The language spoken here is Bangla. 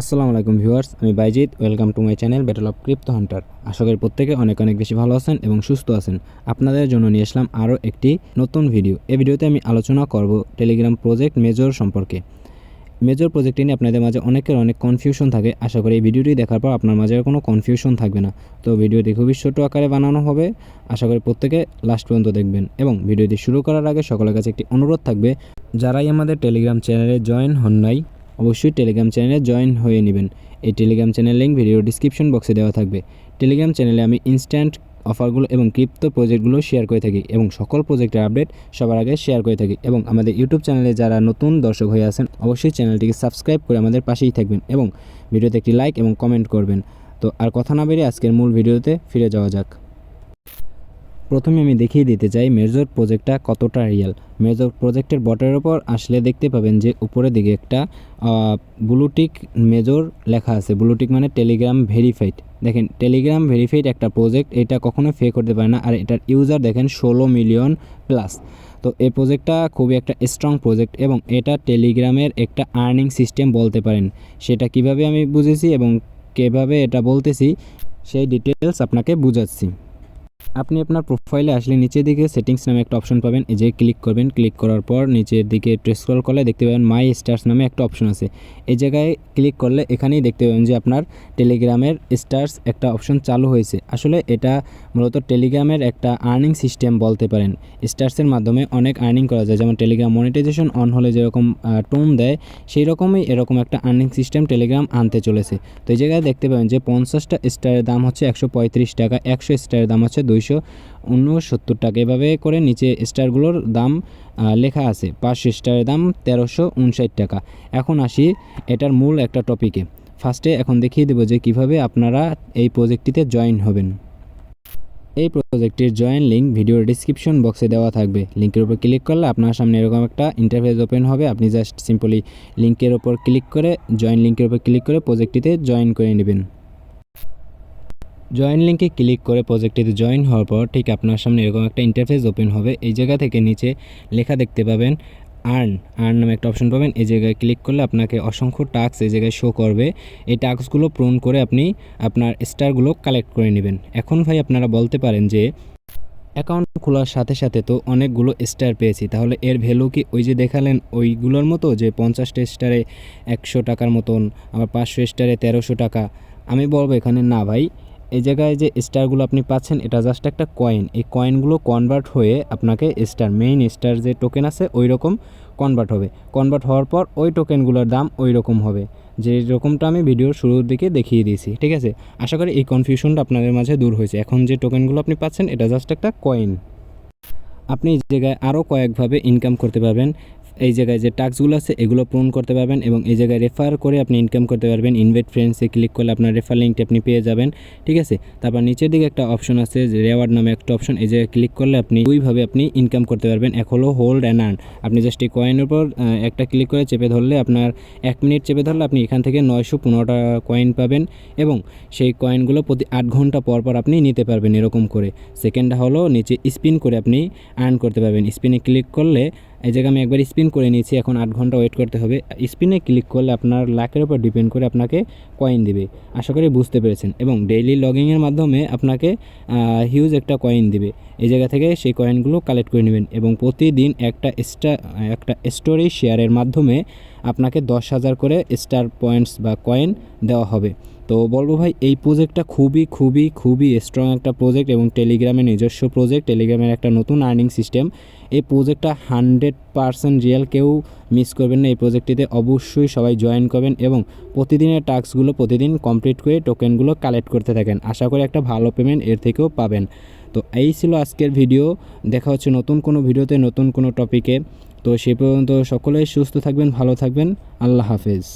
আসসালামু আলাইকুম ভিউয়ার্স, আমি Baijit. Welcome to my channel Battle of Crypto Hunter. আশা করি প্রত্যেকে অনেক বেশি ভালো আছেন এবং সুস্থ আছেন। আপনাদের জন্য নিয়ে আসলাম আরও একটি নতুন ভিডিও। এই ভিডিওতে আমি আলোচনা করব টেলিগ্রাম প্রজেক্ট মেজর সম্পর্কে। মেজর প্রজেক্টটি নিয়ে আপনাদের মাঝে অনেক কনফিউশন থাকে। আশা করি এই ভিডিওটি দেখার পর আপনার মাঝে আর কোনো কনফিউশন থাকবে না। তো ভিডিওটি খুবই ছোট আকারে বানানো হবে। আশা করি প্রত্যেকে লাস্ট পর্যন্ত দেখবেন। এবং ভিডিওটি শুরু করার আগে সকলের কাছে একটি অনুরোধ থাকবে, যারাই আমাদের টেলিগ্রাম চ্যানেলে জয়েন হন নাই অবশ্যই টেলিগ্রাম চ্যানেলে জয়েন হয়ে নেবেন। এই Telegram channel link video description বক্সে দেওয়া থাকবে। টেলিগ্রাম চ্যানেলে আমি ইনস্ট্যান্ট অফারগুলো এবং ক্রিপ্টো প্রজেক্টগুলো শেয়ার করে থাকি এবং সকল প্রজেক্টের আপডেট সবার আগে শেয়ার করে থাকি। এবং আমাদের ইউটিউব চ্যানেলে যারা নতুন দর্শক হয়ে আছেন অবশ্যই চ্যানেলটিকে সাবস্ক্রাইব করে আমাদের পাশেই থাকবেন এবং ভিডিওতে একটি লাইক এবং কমেন্ট করবেন। তো আর কথা না বেরিয়ে আজকের মূল ভিডিওতে ফিরে যাওয়া যাক। প্রথমে আমি দেখিয়ে দিতে চাই মেজর প্রজেক্টটা কতটা রিয়েল। মেজর প্রজেক্টের বটের ওপর আসলে দেখতে পাবেন যে উপরের দিকে একটা ব্লুটিক মেজর লেখা আছে। ব্লুটিক মানে টেলিগ্রাম ভেরিফাইড। দেখেন, টেলিগ্রাম ভেরিফাইড একটা প্রজেক্ট, এটা কখনো ফেক করতে পারে না। আর এটার ইউজার দেখেন 16 মিলিয়ন প্লাস। তো এই প্রজেক্টটা খুবই একটা স্ট্রং প্রজেক্ট এবং এটা টেলিগ্রামের একটা আর্নিং সিস্টেম বলতে পারেন। সেটা কিভাবে আমি বুঝেছি এবং কীভাবে এটা বলতেছি সেই ডিটেলস আপনাকে বুঝাচ্ছি। আপনি আপনার প্রোফাইলে আসলে নিচের দিকে সেটিংস নামে একটা অপশন পাবেন। এই যে ক্লিক করবেন, ক্লিক করার পর নিচের দিকে স্ক্রল করলে দেখতে পাবেন মাই স্টার্স নামে একটা অপশন আছে। এই জায়গায় ক্লিক করলে এখানেই দেখতে পাবেন যে আপনার টেলিগ্রামের স্টার্স একটা অপশন চালু হয়েছে। আসলে এটা মূলত টেলিগ্রামের একটা আর্নিং সিস্টেম বলতে পারেন। স্টার্সের মাধ্যমে অনেক আর্নিং করা যায়, যেমন টেলিগ্রাম মনিটাইজেশন অন হলে যেরকম টোন দেয় সেই রকমই এরকম একটা আর্নিং সিস্টেম টেলিগ্রাম আনতে চলেছে। তো এই জায়গায় দেখতে পাবেন যে 50টা স্টারের দাম হচ্ছে 135 টাকা, 100 স্টারের দাম হচ্ছে 269 টাকা। এভাবে করে নিচে স্টারগুলোর দাম লেখা আছে। 500 স্টারের দাম 1359 টাকা। এখন আসি এটার মূল একটা টপিকে। ফার্স্টে এখন দেখিয়ে দেবো যে কিভাবে আপনারা এই প্রজেক্টটিতে জয়েন হবেন। এই প্রজেক্টটির জয়েন লিঙ্ক ভিডিওর ডিসক্রিপশন বক্সে দেওয়া থাকবে। লিঙ্কের উপর ক্লিক করলে আপনার সামনে এরকম একটা ইন্টারফেস ওপেন হবে। আপনি জাস্ট সিম্পলি লিঙ্কের উপর ক্লিক করে জয়েন লিঙ্কের উপর ক্লিক করে প্রজেক্টটিতে জয়েন করে নেবেন। জয়েন লিঙ্কে ক্লিক করে প্রজেক্টটিতে জয়েন হওয়ার পর ঠিক আপনার সামনে এরকম একটা ইন্টারফেস ওপেন হবে। এই জায়গা থেকে নিচে লেখা দেখতে পাবেন আর্ন নামে একটা অপশন পাবেন। এই জায়গায় ক্লিক করলে আপনাকে অসংখ্য টাস্ক এই জায়গায় শো করবে। এই টাস্কগুলো পূরণ করে আপনি আপনার স্টারগুলো কালেক্ট করে নেবেন। এখন ভাই আপনারা বলতে পারেন যে অ্যাকাউন্ট খোলার সাথে সাথে তো অনেকগুলো স্টার পেয়েছি, তাহলে এর ভ্যালু কি ওই যে দেখালেন ওইগুলোর মতো যে 50টা স্টারে 100 টাকার মতন, আবার 500 স্টারে 1300 টাকা? আমি বলবো এখানে না ভাই। এই জায়গায় যে স্টারগুলো আপনি পাচ্ছেন এটা জাস্ট একটা কয়েন। এই কয়েনগুলো কনভার্ট হয়ে আপনাকে স্টার, মেইন স্টার যে টোকেন আছে ওই রকম কনভার্ট হবে। কনভার্ট হওয়ার পর ওই টোকেনগুলোর দাম ওই রকম হবে, যে রকমটা আমি ভিডিওর শুরুর দিকে দেখিয়ে দিয়েছি। ঠিক আছে, আশা করি এই কনফিউশনটা আপনাদের মাঝে দূর হয়েছে। এখন যে টোকেনগুলো আপনি পাচ্ছেন এটা জাস্ট একটা কয়েন। আপনি এই জায়গায় আরও কয়েকভাবে ইনকাম করতে পারবেন। এই জায়গায় যে টাস্কগুলো আছে এগুলো পূরণ করতে পারবেন এবং এই জায়গায় রেফার করে আপনি ইনকাম করতে পারবেন। ইনভাইট ফ্রেন্ডসে ক্লিক করলে আপনার রেফার লিঙ্কটি আপনি পেয়ে যাবেন। ঠিক আছে, তারপর নিচের দিকে একটা অপশন আছে যে রেওয়ার্ড নামে একটা অপশন। এই জায়গায় ক্লিক করলে আপনি দুইভাবে আপনি ইনকাম করতে পারবেন। এক হলো হোল্ড অ্যান্ড আর্ন। আপনি জাস্ট এই কয়েনের উপর একটা ক্লিক করে চেপে ধরলে আপনার 1 মিনিট চেপে ধরলে আপনি এখান থেকে 915টা কয়েন পাবেন এবং সেই কয়েনগুলো প্রতি 8 ঘন্টা পর পর আপনি নিতে পারবেন এরকম করে। সেকেন্ডটা হলো নিচে স্পিন করে আপনি আর্ন করতে পারবেন। স্পিনে ক্লিক করলে এই জায়গায় আমি একবার স্পিন করে নিয়েছি, এখন 8 ঘন্টা ওয়েট করতে হবে। স্পিনে ক্লিক করলে আপনার লাকের উপর ডিপেন্ড করে আপনাকে কয়েন দিবে। আশা করি বুঝতে পেরেছেন। এবং ডেইলি লগিংয়ের মাধ্যমে আপনাকে হিউজ একটা কয়েন দিবে। এই জায়গা থেকে সেই কয়েনগুলো কালেক্ট করে নেবেন এবং প্রতিদিন একটা স্টোরি শেয়ারের মাধ্যমে আপনাকে 10,000 করে স্টার পয়েন্টস বা কয়েন দেওয়া হবে। তো বলবো ভাই এই প্রজেক্টটা খুবই স্ট্রং একটা প্রজেক্ট এবং টেলিগ্রামের নিজস্ব প্রজেক্ট, টেলিগ্রামের একটা নতুন আর্নিং সিস্টেম। এই প্রজেক্টটা 100% রিয়েল, কেউ মিস করবেন না। এই প্রজেক্টটিতে অবশ্যই সবাই জয়েন করবেন এবং প্রতিদিনের টাস্কগুলো প্রতিদিন কমপ্লিট করে টোকেনগুলো কালেক্ট করতে থাকেন। আশা করি একটা ভালো পেমেন্ট এর থেকেও পাবেন। তো এই ছিল আজকের ভিডিও। দেখা হচ্ছে নতুন কোনো ভিডিওতে নতুন কোনো টপিকে। তো সে পর্যন্ত সকলেই সুস্থ থাকবেন, ভালো থাকবেন। আল্লাহ হাফেজ।